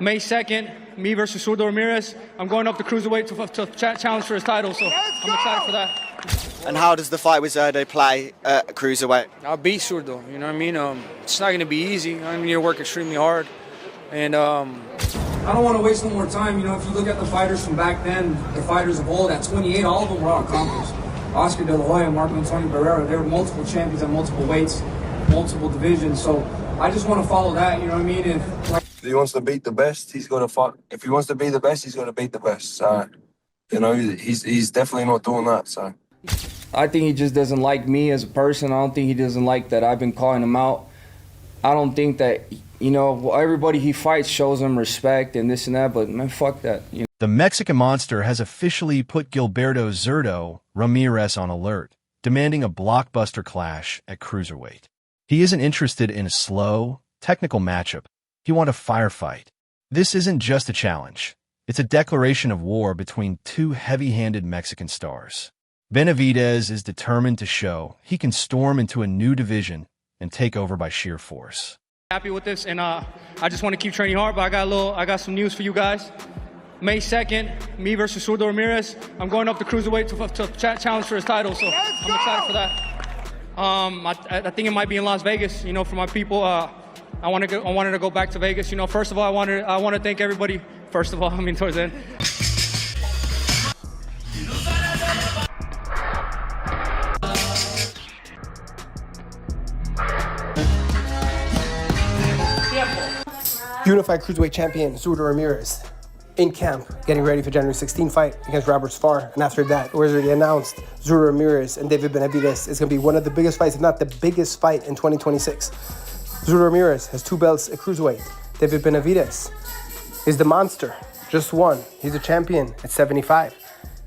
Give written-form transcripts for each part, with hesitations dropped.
May 2nd, me versus Zurdo Ramirez. I'm going up to Cruiserweight to challenge for his title, so I'm excited for that. And how does the fight with Zurdo play at Cruiserweight? I'll beat Zurdo, you know what I mean? It's not going to be easy. I need to work extremely hard. And I don't want to waste no more time. You know, if you look at the fighters from back then, the fighters of old, at 28, all of them were accomplished. Oscar De La Hoya, Marco Antonio Barrera, they were multiple champions at multiple weights, multiple divisions. So I just want to follow that, you know what I mean? If he wants to beat the best, he's going to fight. If he wants to be the best, he's going to beat the best. So, you know, he's definitely not doing that. So, I think he just doesn't like me as a person. I don't think he doesn't like that I've been calling him out. I don't think that, you know, everybody he fights shows him respect and this and that, but man, fuck that. You know? The Mexican Monster has officially put Gilberto Zurdo Ramirez on alert, demanding a blockbuster clash at Cruiserweight. He isn't interested in a slow, technical matchup. He wants a firefight. This isn't just a challenge. It's a declaration of war between two heavy-handed Mexican stars. Benavidez is determined to show he can storm into a new division and take over by sheer force. Happy with this, and I just want to keep training hard, but I got some news for you guys. May 2nd, me versus Zurdo Ramirez. I'm going up to Cruiserweight to challenge for his title, so I'm excited for that. I think it might be in Las Vegas, you know, for my people. I wanted to go back to Vegas. You know, first of all, I want to thank everybody. First of all, I mean towards the end. Unified Cruiserweight Champion Zurdo Ramirez in camp, getting ready for January 16 fight against Robert Sfar. And after that, it was already announced Zurdo Ramirez and David Benavidez is going to be one of the biggest fights, if not the biggest fight in 2026. Zurdo Ramirez has 2 belts at Cruiserweight. David Benavidez is the monster, just won. He's a champion at 75.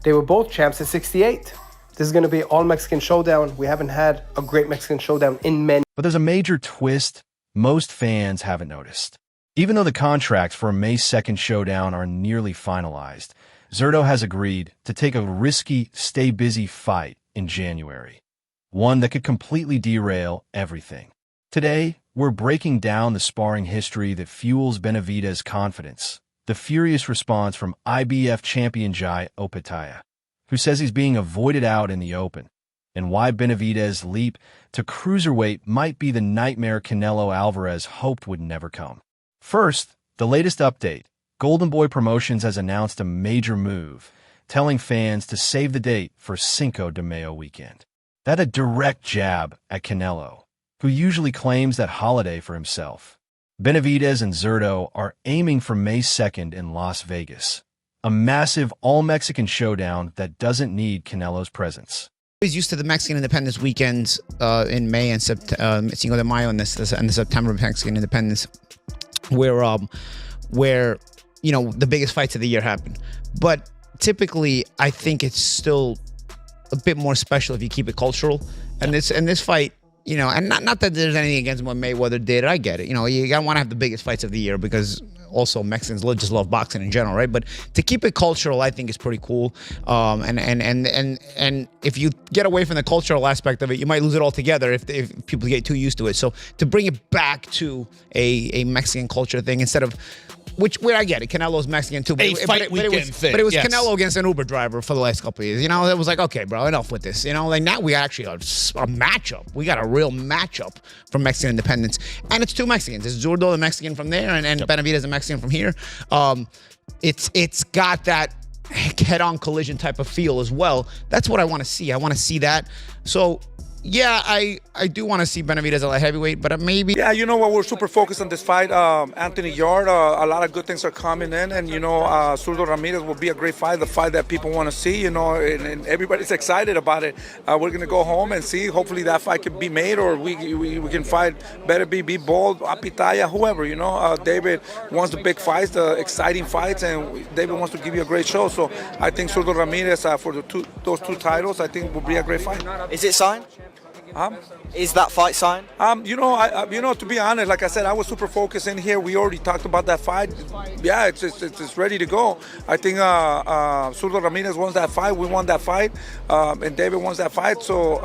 They were both champs at 68. This is going to be all Mexican showdown. We haven't had a great Mexican showdown in many. But there's a major twist most fans haven't noticed. Even though the contracts for a May 2nd showdown are nearly finalized, Zurdo has agreed to take a risky, stay-busy fight in January. One that could completely derail everything. Today, we're breaking down the sparring history that fuels Benavidez' confidence, the furious response from IBF champion Jai Opetaya, who says he's being avoided out in the open, and why Benavidez' leap to Cruiserweight might be the nightmare Canelo Alvarez hoped would never come. First, the latest update. Golden Boy Promotions has announced a major move, telling fans to save the date for Cinco de Mayo weekend. That's a direct jab at Canelo, who usually claims that holiday for himself. Benavidez and Zurdo are aiming for May 2nd in Las Vegas, a massive all-Mexican showdown that doesn't need Canelo's presence. He's used to the Mexican Independence weekends in May and Cinco de Mayo and the September Mexican Independence, where you know the biggest fights of the year happen. But typically, I think it's still a bit more special if you keep it cultural. And this fight, you know, and not that there's anything against what Mayweather did. I get it. You know, you gotta want to have the biggest fights of the year because also Mexicans just love boxing in general, right? But to keep it cultural, I think is pretty cool. And if you get away from the cultural aspect of it, you might lose it altogether if people get too used to it. So to bring it back to a Mexican culture thing instead of where I get it, Canelo's Mexican too, but it was yes. Canelo against an Uber driver for the last couple of years. You know, it was like, okay, bro, enough with this. You know, like now we actually got a matchup. We got a real matchup for Mexican independence, and it's 2 Mexicans. It's Zurdo, the Mexican from there, and Benavidez, the Mexican from here. It's got that head-on collision type of feel as well. That's what I want to see. I want to see that. So. Yeah, I do want to see Benavidez at light heavyweight, but maybe... Yeah, you know what? We're super focused on this fight. Anthony Yard, a lot of good things are coming in, and, you know, Zurdo Ramirez will be a great fight, the fight that people want to see, you know, and everybody's excited about it. We're going to go home and see. Hopefully that fight can be made, or we can fight be Bold, Opetaya, whoever, you know. David wants the big fights, the exciting fights, and David wants to give you a great show. So I think Zurdo Ramirez, for those 2 titles, I think will be a great fight. Is it signed? Is that fight signed? You know, to be honest, like I said, I was super focused in here. We already talked about that fight. Yeah, it's ready to go. I think Zurdo Ramirez wants that fight. We won that fight, and David wants that fight. So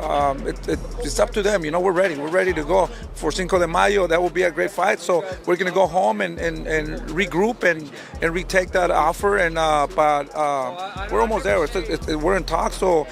it's up to them. You know, we're ready. We're ready to go for Cinco de Mayo. That will be a great fight. So we're gonna go home and regroup and retake that offer. And but we're almost there. We're in talks. So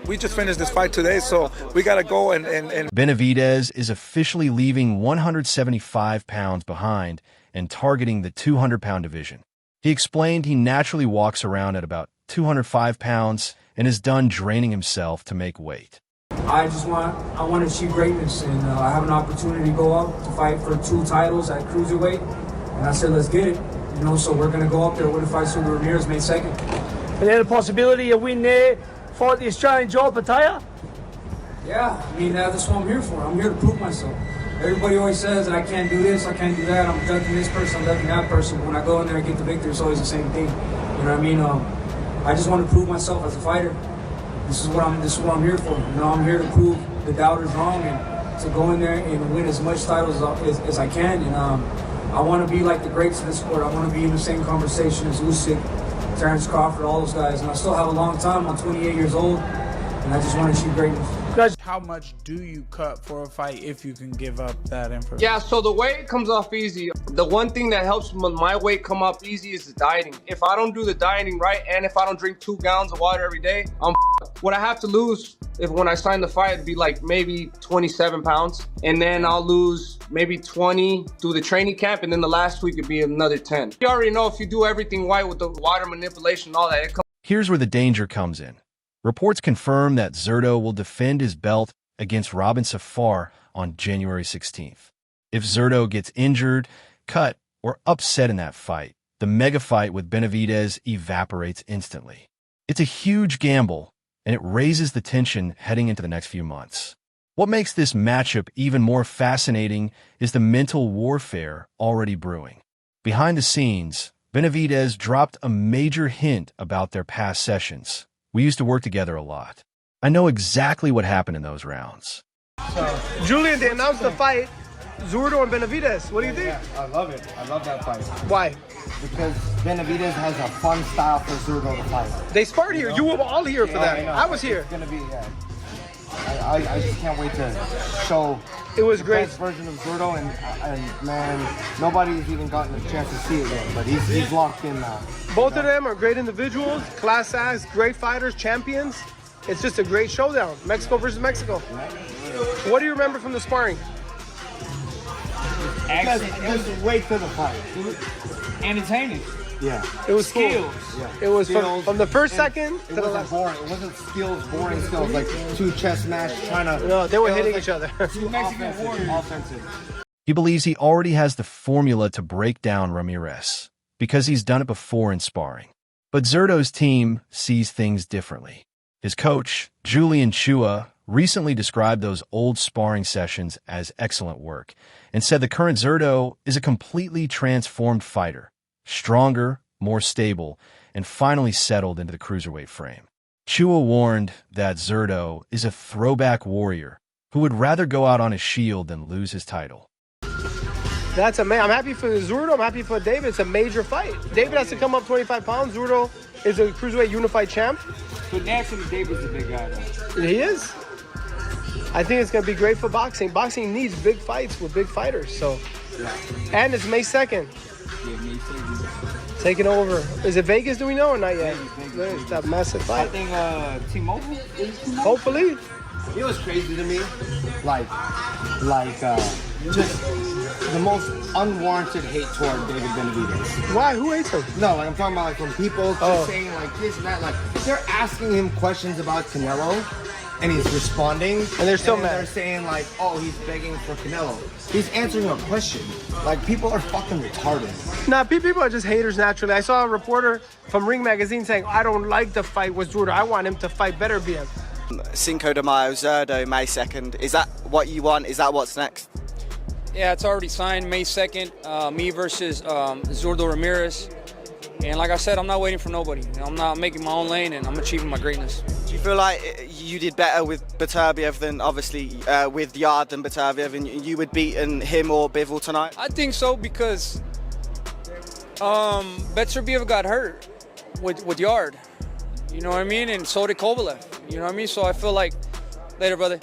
we just finished this fight today. So we gotta go and Benavidez is officially leaving 175 pounds behind and targeting the 200-pound division. He explained he naturally walks around at about 205 pounds and is done draining himself to make weight. I want to achieve greatness, and I have an opportunity to go up to fight for 2 titles at cruiserweight, and I said, let's get it. You know, so we're going to go up there with a fight Zurdo Ramirez May 2nd. And then the possibility of winning there, fight the Australian Joel Pataya? Yeah, I mean, that's what I'm here for. I'm here to prove myself. Everybody always says that I can't do this, I can't do that, I'm ducking this person, I'm ducking that person. But when I go in there and get the victory, it's always the same thing. You know what I mean? I just want to prove myself as a fighter. This is what I'm here for. You know, I'm here to prove the doubters wrong and to go in there and win as much titles as I can. And I want to be like the greats of this sport. I want to be in the same conversation as Usyk, Terrence Crawford, all those guys. And I still have a long time. I'm 28 years old, and I just want to achieve greatness. How much do you cut for a fight if you can give up that information? Yeah, so the weight comes off easy. The one thing that helps my weight come up easy is the dieting. If I don't do the dieting right, and if I don't drink 2 gallons of water every day, I'm what I have to lose when I sign the fight, it'd be like maybe 27 pounds. And then I'll lose maybe 20 through the training camp, and then the last week it'd be another 10. You already know if you do everything right with the water manipulation and all that, it comes. Here's where the danger comes in. Reports confirm that Zurdo will defend his belt against Robin Safar on January 16th. If Zurdo gets injured, cut, or upset in that fight, the mega fight with Benavidez evaporates instantly. It's a huge gamble, and it raises the tension heading into the next few months. What makes this matchup even more fascinating is the mental warfare already brewing. Behind the scenes, Benavidez dropped a major hint about their past sessions. We used to work together a lot. I know exactly what happened in those rounds. Julian, they announced the fight, Zurdo and Benavidez. What do you think? Yeah, I love it. I love that fight. Why? Because Benavidez has a fun style for Zurdo to fight. They sparred here. You were all here for that. I was here. It's gonna be. I just can't wait to show. It was great. The best version of Zurdo, and man, nobody's even gotten a chance to see it yet. But he's locked in now. Both of them are great individuals, class acts, great fighters, champions. It's just a great showdown. Mexico versus Mexico. What do you remember from the sparring? Just wait for the fight. Entertaining. Yeah. It was skills. Cool. Yeah. It was from the first second to the last. Boring. It wasn't skills, boring skills like 2 chest match trying to. No, they were hitting each other. Offensive. He believes he already has the formula to break down Ramirez because he's done it before in sparring. But Zurdo's team sees things differently. His coach, Julian Chua, recently described those old sparring sessions as excellent work and said the current Zurdo is a completely transformed fighter, stronger, more stable, and finally settled into the cruiserweight frame. Chua warned that Zurdo is a throwback warrior who would rather go out on a shield than lose his title. I'm happy for Zurdo. I'm happy for David. It's a major fight. David has to come up 25 pounds. Zurdo is a cruiserweight unified champ. But naturally, David's a big guy, though. He is. I think it's going to be great for boxing. Boxing needs big fights with big fighters. So, yeah. And it's May 2nd. Yeah, May 2nd. Taking over. Is it Vegas? Do we know or not yet? It's that massive fight. I think T-Mobile. Hopefully. It was crazy to me, just the most unwarranted hate toward David Benavidez. Why? Who hates him? No, I'm talking about from people just saying this and that. They're asking him questions about Canelo, and he's responding, and they're still mad. They're saying he's begging for Canelo. He's answering a question. People are fucking retarded. Nah, people are just haters naturally. I saw a reporter from Ring Magazine saying, "I don't like the fight with Zurdo. I want him to fight better, BM." Cinco de Mayo, Zurdo, May 2nd. Is that what you want? Is that what's next? Yeah, it's already signed, May 2nd, me versus Zurdo Ramirez. And like I said, I'm not waiting for nobody. I'm not making my own lane, and I'm achieving my greatness. Do you feel like you did better with Beterbiev than, obviously, with Yard than Beterbiev, and you would beaten him or Bivol tonight? I think so because Beterbiev got hurt with Yard. You know what I mean? And so did Kovalev. You know what I mean? So I feel like, later, brother,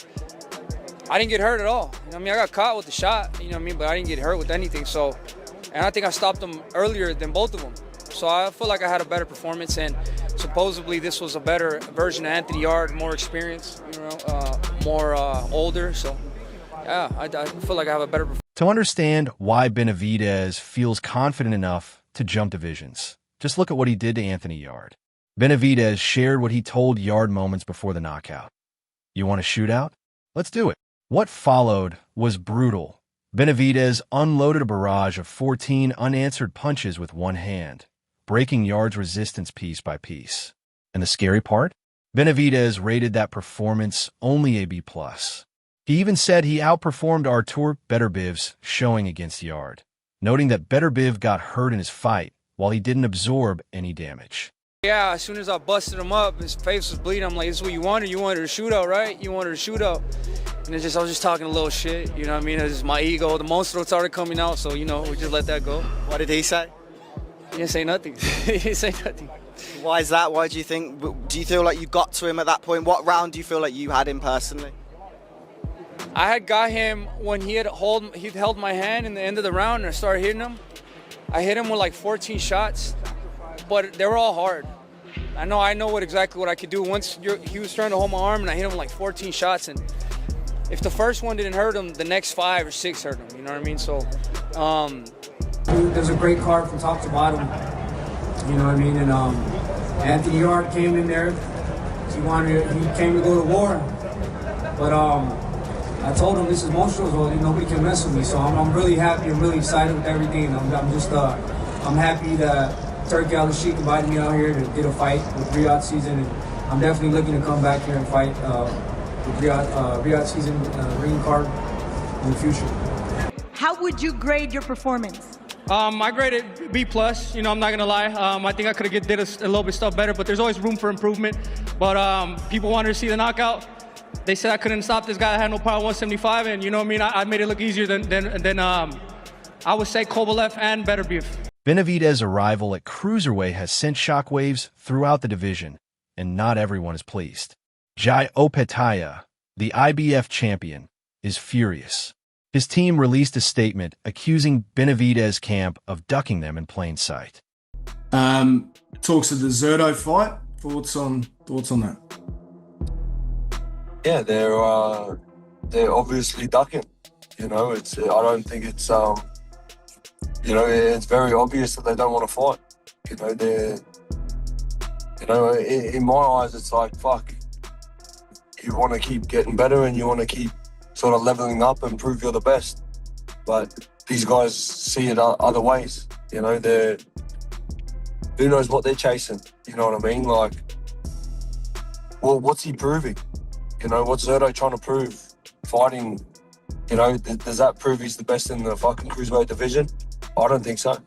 I didn't get hurt at all. You know what I mean? I got caught with the shot, you know what I mean? But I didn't get hurt with anything. So, and I think I stopped them earlier than both of them. So I feel like I had a better performance, and supposedly this was a better version of Anthony Yard, more experienced, you know, more older. So, yeah, I feel like I have a better performance. To understand why Benavidez feels confident enough to jump divisions, just look at what he did to Anthony Yard. Benavidez shared what he told Yard moments before the knockout. You want a shootout? Let's do it. What followed was brutal. Benavidez unloaded a barrage of 14 unanswered punches with one hand, breaking Yard's resistance piece by piece. And the scary part? Benavidez rated that performance only a B+. He even said he outperformed Artur Beterbiev's showing against Yard, noting that Beterbiev got hurt in his fight while he didn't absorb any damage. Yeah, as soon as I busted him up, his face was bleeding. I'm like, this is what you wanted? You wanted a shootout, right? You wanted a shootout. And I was just talking a little shit, you know what I mean? It was my ego. The monster started coming out, so, you know, we just let that go. What did he say? He didn't say nothing. He didn't say nothing. Why is that? Why do you think? Do you feel like you got to him at that point? What round do you feel like you had him personally? I had got him when he held my hand in the end of the round, and I started hitting him. I hit him with like 14 shots, but they were all hard. I know exactly what I could do. Once he was trying to hold my arm, and I hit him with like 14 shots, and if the first one didn't hurt him, the next 5 or 6 hurt him. You know what I mean? So, there's a great card from top to bottom. You know what I mean? And Anthony Yard came in there. He came to go to war, but I told him this is Monstro's world. Nobody can mess with me. So I'm really happy. I'm really excited with everything. I'm happy that Turkey Al-Sheikh invited me out here to get a fight with Riyadh season, and I'm definitely looking to come back here and fight with Riyadh season ring card in the future. How would you grade your performance? I graded B+. You know, I'm not gonna lie. I think I could have did a little bit stuff better, but there's always room for improvement. But people wanted to see the knockout. They said I couldn't stop this guy. I had no power 175, and you know what I mean. I made it look easier than I would say Kovalev and Beterbiev. Benavidez's arrival at cruiserweight has sent shockwaves throughout the division, and not everyone is pleased. Jai Opetaia, the IBF champion, is furious. His team released a statement accusing Benavidez's camp of ducking them in plain sight. Talks of the Zurdo fight. Thoughts on that? Yeah, they're obviously ducking. You know, I don't think it's you know, it's very obvious that they don't want to fight. You know, in my eyes, it's like, fuck. You want to keep getting better and you want to keep sort of leveling up and prove you're the best. But these guys see it other ways. You know, who knows what they're chasing? You know what I mean? Like, well, what's he proving? You know, what's Zurdo trying to prove? Fighting, you know, does that prove he's the best in the fucking cruiserweight division? I don't think so.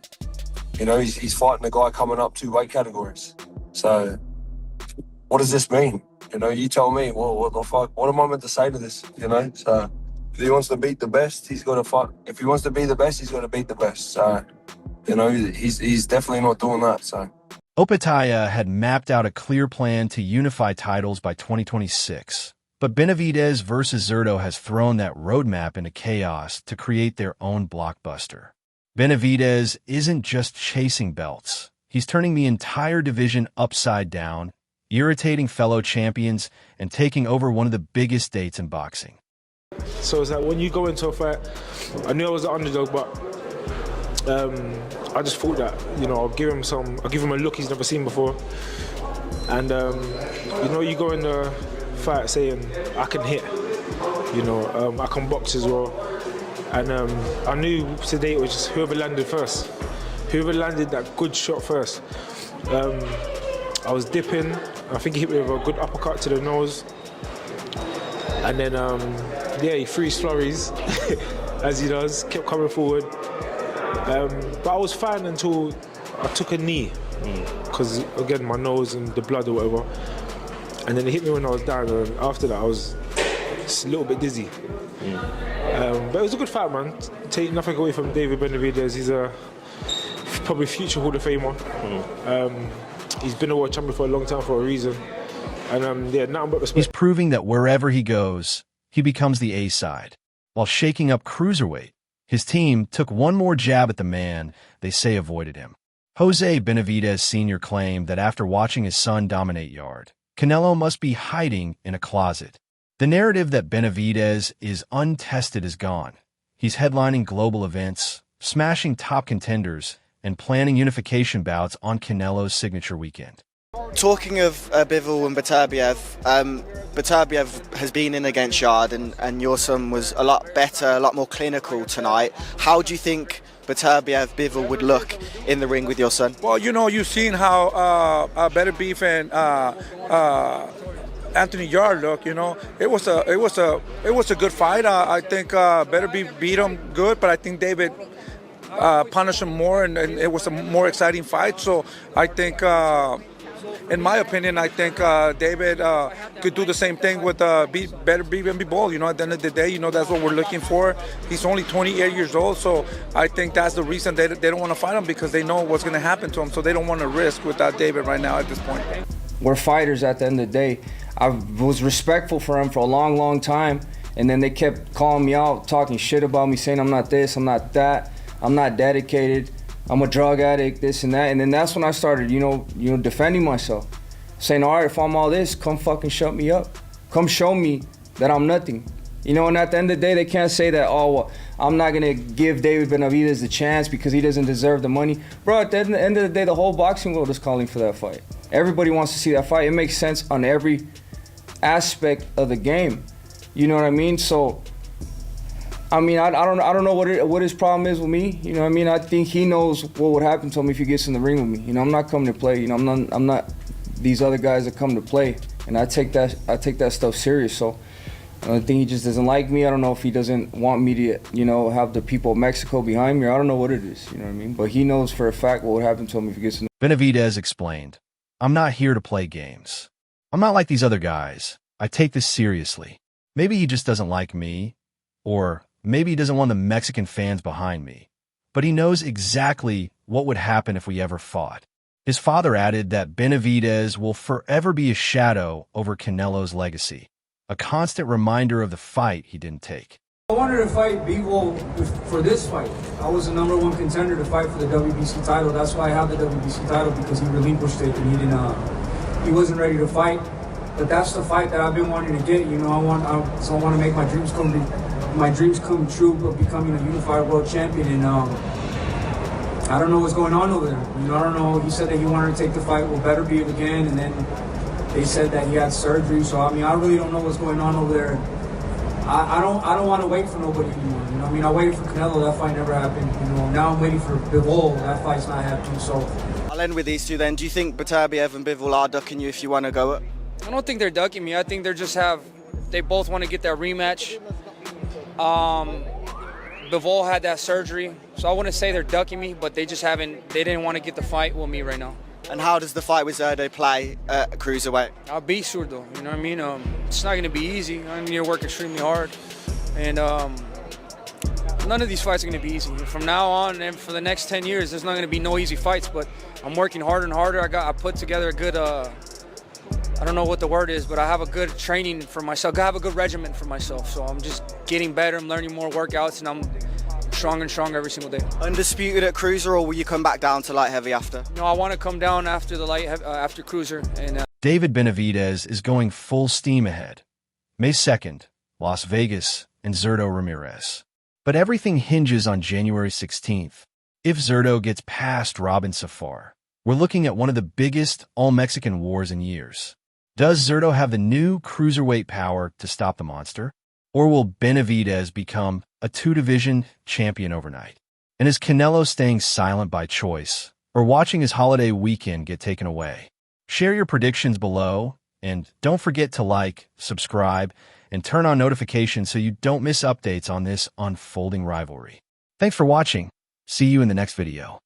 You know, he's fighting a guy coming up 2 weight categories. So, what does this mean? You know, you tell me, well, what the fuck? What am I meant to say to this? You know, so if he wants to beat the best, he's got to fight. If he wants to be the best, he's got to beat the best. So, you know, he's definitely not doing that. So, Opetaia had mapped out a clear plan to unify titles by 2026, but Benavidez versus Zurdo has thrown that roadmap into chaos to create their own blockbuster. Benavidez isn't just chasing belts. He's turning the entire division upside down, irritating fellow champions, and taking over one of the biggest dates in boxing. So it's like when you go into a fight, I knew I was the underdog, but I just thought that, you know, I'll give him a look he's never seen before. And you know, you go in the fight saying, I can hit, you know, I can box as well. And I knew today it was just whoever landed first. Whoever landed that good shot first. I was dipping. I think he hit me with a good uppercut to the nose. And then, yeah, he threw his flurries, as he does, kept coming forward. But I was fine until I took a knee. Because, again, my nose and the blood or whatever. And then it hit me when I was down, and after that I was just a little bit dizzy. But it was a good fight, man. Take nothing away from David Benavidez. He's a probably future Hall of Famer. He's been a world champion for a long time for a reason. And yeah, nothing but respect. He's proving that wherever he goes, he becomes the A-side. While shaking up cruiserweight, his team took one more jab at the man they say avoided him. Jose Benavidez Sr. claimed that after watching his son dominate Yard, Canelo must be hiding in a closet. The narrative that Benavidez is untested is gone. He's headlining global events, smashing top contenders, and planning unification bouts on Canelo's signature weekend. Talking of Bivol and Beterbiev, Beterbiev has been in against Yard, and your son was a lot better, a lot more clinical tonight. How do you think Bivol would look in the ring with your son? Well, you know, you've seen how Better Beef and Anthony Yard look. You know, it was a good fight. I think Better Beef beat him good, but I think David punished him more, and it was a more exciting fight. So I think, in my opinion, I think David could do the same thing with Better Beef and Bivol. You know, at the end of the day, you know, that's what we're looking for. He's only 28 years old, so I think that's the reason they don't want to fight him, because they know what's going to happen to him, so they don't want to risk without David right now at this point. We're fighters at the end of the day. I was respectful for him for a long, long time, and then they kept calling me out, talking shit about me, saying I'm not this, I'm not that, I'm not dedicated, I'm a drug addict, this and that. And then that's when I started, you know, defending myself, saying, all right, if I'm all this, come fucking shut me up. Come show me that I'm nothing. You know, and at the end of the day, they can't say that, oh, well, I'm not gonna give David Benavidez the chance because he doesn't deserve the money. Bro, at the end of the day, the whole boxing world is calling for that fight. Everybody wants to see that fight. It makes sense on every aspect of the game. You know what I mean? So, I mean, I don't know what his problem is with me. You know what I mean? I think he knows what would happen to him if he gets in the ring with me. You know, I'm not coming to play. You know, I'm not these other guys that come to play, and I take that stuff serious. So I think he just doesn't like me. I don't know if he doesn't want me to, you know, have the people of Mexico behind me. I don't know what it is. You know what I mean? But he knows for a fact what would happen to him if he gets in. Benavidez explained, "I'm not here to play games. I'm not like these other guys. I take this seriously. Maybe he just doesn't like me, or maybe he doesn't want the Mexican fans behind me, but he knows exactly what would happen if we ever fought." His father added that Benavidez will forever be a shadow over Canelo's legacy, a constant reminder of the fight he didn't take. I wanted to fight Bivol for this fight. I was the #1 contender to fight for the WBC title. That's why I have the WBC title, because he relinquished it and he wasn't ready to fight. But that's the fight that I've been wanting to get. You know, I want to make my dreams come true of becoming a unified world champion. And I don't know what's going on over there. You know, I don't know. He said that he wanted to take the fight with Better Beef again, and then they said that he had surgery. So I mean, I really don't know what's going on over there. I don't want to wait for nobody anymore. You know, I mean, I waited for Canelo. That fight never happened. You know, now I'm waiting for Bivol. That fight's not happening. So I'll end with these two then. Do you think Beterbiev and Bivol are ducking you if you want to go up? I don't think they're ducking me. I think they both want to get that rematch. Bivol had that surgery, so I wouldn't say they're ducking me, but they didn't want to get the fight with me right now. And how does the fight with Zurdo play at cruiserweight? I'll beat Zurdo, you know what I mean? It's not going to be easy. I need to work extremely hard. And none of these fights are going to be easy. From now on and for the next 10 years, there's not going to be no easy fights, but I'm working harder and harder. I put together a good, I don't know what the word is, but I have a good training for myself. I have a good regimen for myself. So I'm just getting better. I'm learning more workouts, and I'm stronger and stronger every single day. Undisputed at cruiser, or will you come back down to light heavy after? No, I want to come down after the after cruiser. And David Benavidez is going full steam ahead. May 2nd, Las Vegas and Zurdo Ramirez. But everything hinges on January 16th. If Zurdo gets past Robin Safar, we're looking at one of the biggest all-Mexican wars in years. Does Zurdo have the new cruiserweight power to stop the monster? Or will Benavidez become a two-division champion overnight? And is Canelo staying silent by choice, or watching his holiday weekend get taken away? Share your predictions below, and don't forget to like, subscribe, and turn on notifications so you don't miss updates on this unfolding rivalry. Thanks for watching. See you in the next video.